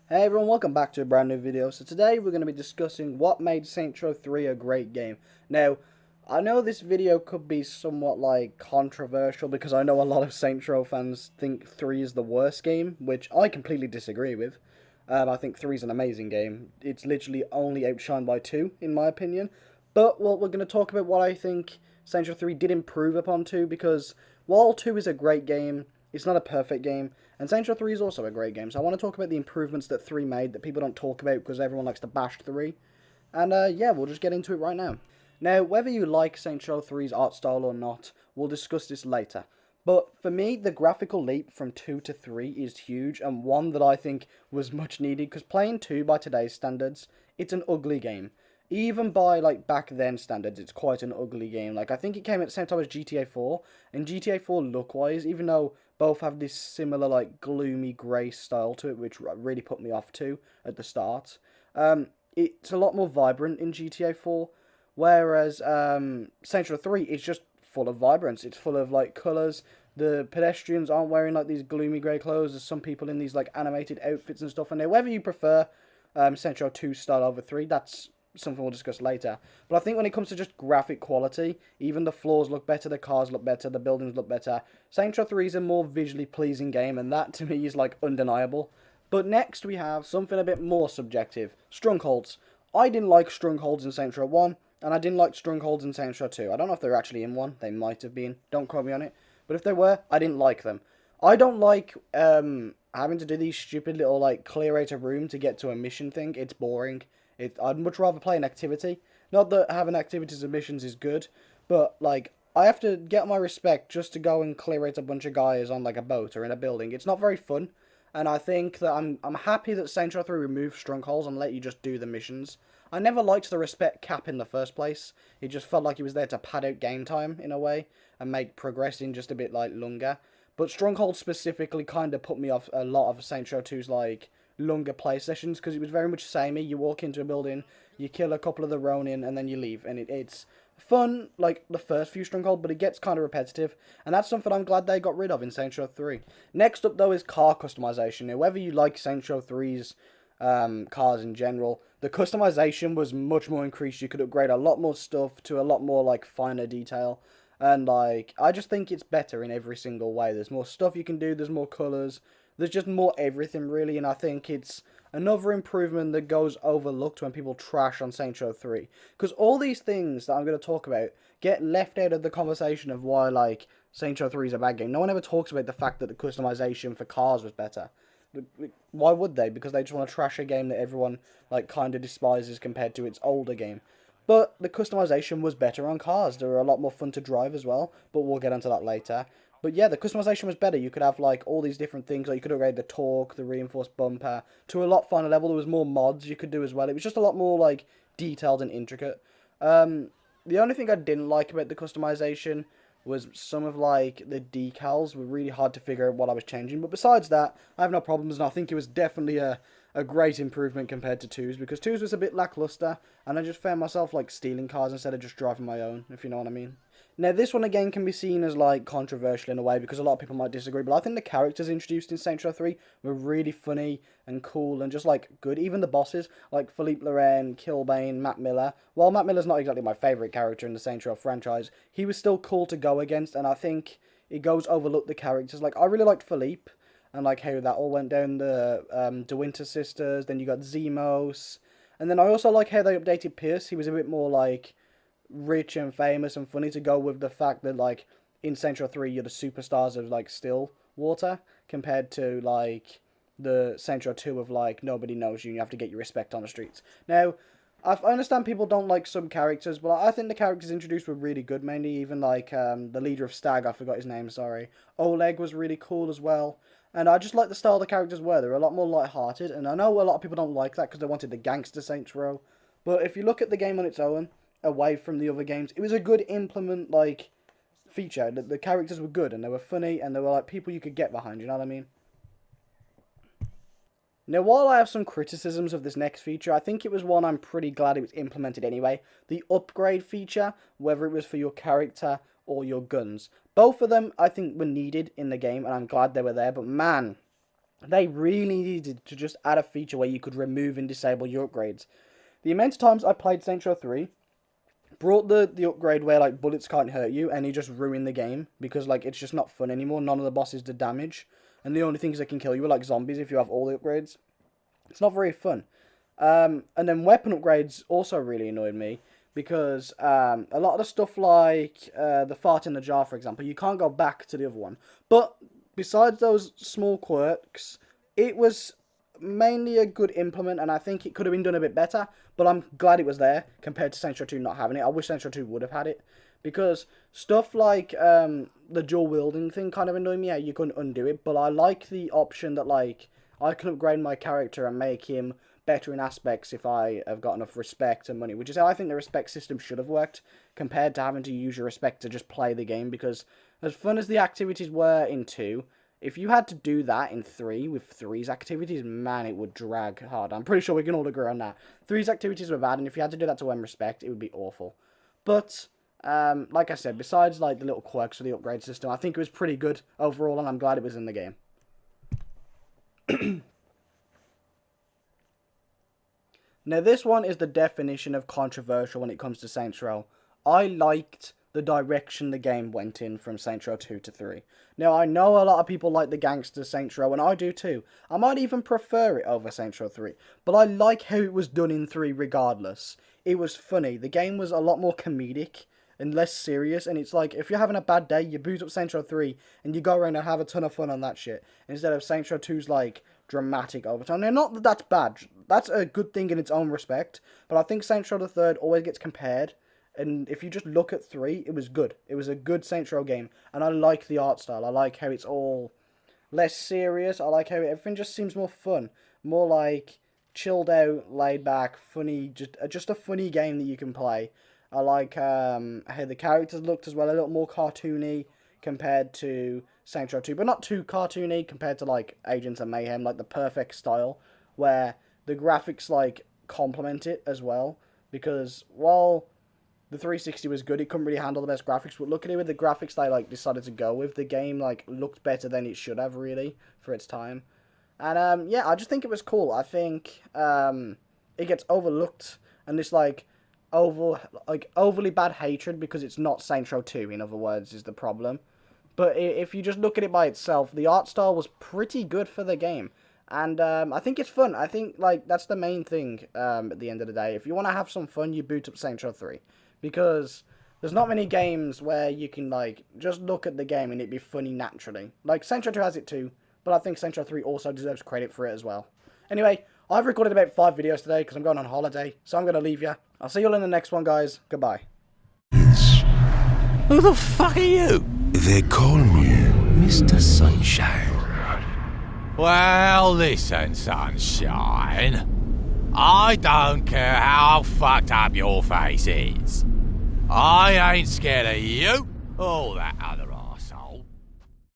Hey everyone, welcome back to a brand new video. So today we're going to be discussing what made Saints Row 3 a great game. Now, I know this video could be somewhat controversial because I know a lot of Saints Row fans think 3 is the worst game, which I completely disagree with. I think 3 is an amazing game. It's literally only outshined by 2 in my opinion. But we're going to talk about what I think Saints Row 3 did improve upon 2 because while 2 is a great game, it's not a perfect game. And Saints Row 3 is also a great game, so I want to talk about the improvements that 3 made that people don't talk about because everyone likes to bash 3. And yeah, we'll just get into it right now. Now, whether you like Saints Row 3's art style or not, we'll discuss this later. But for me, the graphical leap from 2 to 3 is huge, and one that I think was much needed, because playing 2 by today's standards, it's an ugly game. Even by back then standards, it's quite an ugly game. I think it came at the same time as GTA 4, and GTA 4 look wise, even though both have this similar gloomy grey style to it, which really put me off too at the start. It's a lot more vibrant in GTA 4, whereas Saints Row 3 is just full of vibrance. It's full of colours. The pedestrians aren't wearing these gloomy grey clothes. There's some people in these animated outfits and stuff. And now, whether you prefer Saints Row 2 style over 3, that's something we'll discuss later. But I think when it comes to just graphic quality, even the floors look better, the cars look better, the buildings look better. Saints Row 3 is a more visually pleasing game, and that to me is undeniable. But next we have something a bit more subjective: strongholds. I didn't like strongholds in Saints Row 1, and I didn't like strongholds in Saints Row 2. I don't know if they're actually in 1, they might have been, don't quote me on it. But if they were, I didn't like them. I don't like having to do these stupid little clear out a room to get to a mission thing. It's boring. I'd much rather play an activity. Not that having activities and missions is good, but I have to get my respect just to go and clear out a bunch of guys on a boat or in a building. It's not very fun, and I think that I'm happy that Saints Row 3 removed strongholds and let you just do the missions. I never liked the respect cap in the first place. It just felt like it was there to pad out game time in a way and make progressing just a bit longer. But strongholds specifically kind of put me off a lot of Saints Row 2's longer play sessions because it was very much samey. You walk into a building, you kill a couple of the Ronin, and then you leave. And it's fun, the first few Stronghold, but it gets kind of repetitive. And that's something I'm glad they got rid of in Saints Row 3. Next up, though, is car customization. Now, whether you like Saints Row 3's cars in general, the customization was much more increased. You could upgrade a lot more stuff to a lot more finer detail. And I just think it's better in every single way. There's more stuff you can do, there's more colours, there's just more everything really, and I think it's another improvement that goes overlooked when people trash on Saints Row 3. Because all these things that I'm going to talk about get left out of the conversation of why Saints Row 3 is a bad game. No one ever talks about the fact that the customization for cars was better. Why would they? Because they just want to trash a game that everyone kind of despises compared to its older game. But the customization was better on cars. They were a lot more fun to drive as well, but we'll get into that later. But yeah, the customization was better. You could have all these different things. You could upgrade the torque, the reinforced bumper to a lot finer level. There was more mods you could do as well. It was just a lot more detailed and intricate. The only thing I didn't like about the customization was some of the decals were really hard to figure out what I was changing. But besides that, I have no problems, and I think it was definitely a great improvement compared to 2's, because 2's was a bit lackluster, and I just found myself stealing cars instead of just driving my own, if you know what I mean. Now, this one again can be seen as controversial in a way because a lot of people might disagree, but I think the characters introduced in Saints Row 3 were really funny and cool and just good. Even the bosses, like Philippe Loren, Killbane, Matt Miller. While Matt Miller's not exactly my favourite character in the Saints Row franchise, he was still cool to go against, and I think it goes overlooked the characters. I really liked Philippe and how that all went down. The De Winter sisters, then you got Zemos, and then I also like how they updated Pierce. He was a bit more rich and famous and funny to go with the fact that in Saints Row 3 you're the superstars of still water compared to the Saints Row 2 of nobody knows you and you have to get your respect on the streets. Now, I understand people don't like some characters, but I think the characters introduced were really good, mainly even the leader of Stag, I forgot his name, sorry. Oleg was really cool as well. And I just like the style the characters were. They were a lot more light-hearted, and I know a lot of people don't like that because they wanted the gangster Saints Row. But if you look at the game on its own, away from the other games, it was a good implement feature. The characters were good and they were funny and they were people you could get behind, you know what I mean? Now, while I have some criticisms of this next feature, I think it was one I'm pretty glad it was implemented anyway. The upgrade feature, whether it was for your character or your guns. Both of them I think were needed in the game and I'm glad they were there, but man, They really needed to just add a feature where you could remove and disable your upgrades. The amount of times I played Saints Row 3 brought the upgrade where like bullets can't hurt you, and you just ruin the game because like it's just not fun anymore. None of the bosses do damage, and the only things that can kill you are like zombies if you have all the upgrades. It's not very fun. And then weapon upgrades also really annoyed me because a lot of the stuff like the fart in the jar, for example, you can't go back to the other one. But besides those small quirks, it was mainly a good implement, and I think it could have been done a bit better, but I'm glad it was there compared to Saints Row 2 not having it. I wish Saints Row 2 would have had it, because stuff like the dual wielding thing kind of annoyed me. Yeah, you couldn't undo it, but I like the option that like I can upgrade my character and make him better in aspects if I have got enough respect and money, which is how I think the respect system should have worked, compared to having to use your respect to just play the game, because as fun as the activities were in 2, if you had to do that in 3 with 3's activities, man, it would drag hard. I'm pretty sure we can all agree on that. 3's activities were bad, and if you had to do that to earn respect, it would be awful. But, like I said, besides like the little quirks of the upgrade system, I think it was pretty good overall, and I'm glad it was in the game. Now, this one is the definition of controversial when it comes to Saints Row. I liked the direction the game went in from Saints Row 2 to 3. Now, I know a lot of people like the gangster Saints Row, and I do too. I might even prefer it over Saints Row 3, but I like how it was done in 3 regardless. It was funny. The game was a lot more comedic and less serious, and it's like, if you're having a bad day, you boot up Saints Row 3, and you go around and have a ton of fun on that shit, instead of Saints Row 2's, like, dramatic overtone. Now, not that that's bad. That's a good thing in its own respect, but I think Saints Row the Third always gets compared, and if you just look at 3, it was good. It was a good Saints Row game, and I like the art style. I like how it's all less serious. I like how everything just seems more fun, more like chilled out, laid back, funny, just a funny game that you can play. I like how the characters looked as well, a little more cartoony compared to Saints Row 2, but not too cartoony compared to like Agents of Mayhem, like the perfect style, where the graphics like complement it as well, because while the 360 was good, it couldn't really handle the best graphics, but look at it with the graphics they like decided to go with. The game like looked better than it should have really for its time. And yeah, I just think it was cool. I think it gets overlooked, and this like overly bad hatred because it's not Saints Row 2, in other words, is the problem. But if you just look at it by itself, the art style was pretty good for the game. And I think it's fun. I think like that's the main thing at the end of the day. If you want to have some fun, you boot up Saints Row 3. Because there's not many games where you can like just look at the game and it be funny naturally. Like Saints Row 2 has it too, but I think Saints Row 3 also deserves credit for it as well. Anyway, I've recorded about 5 videos today because I'm going on holiday, so I'm going to leave you. I'll see you all in the next one, guys. Goodbye. Who the fuck are you? They call me Mr. Sunshine. Well, listen, Sunshine. I don't care how fucked up your face is. I ain't scared of you or that other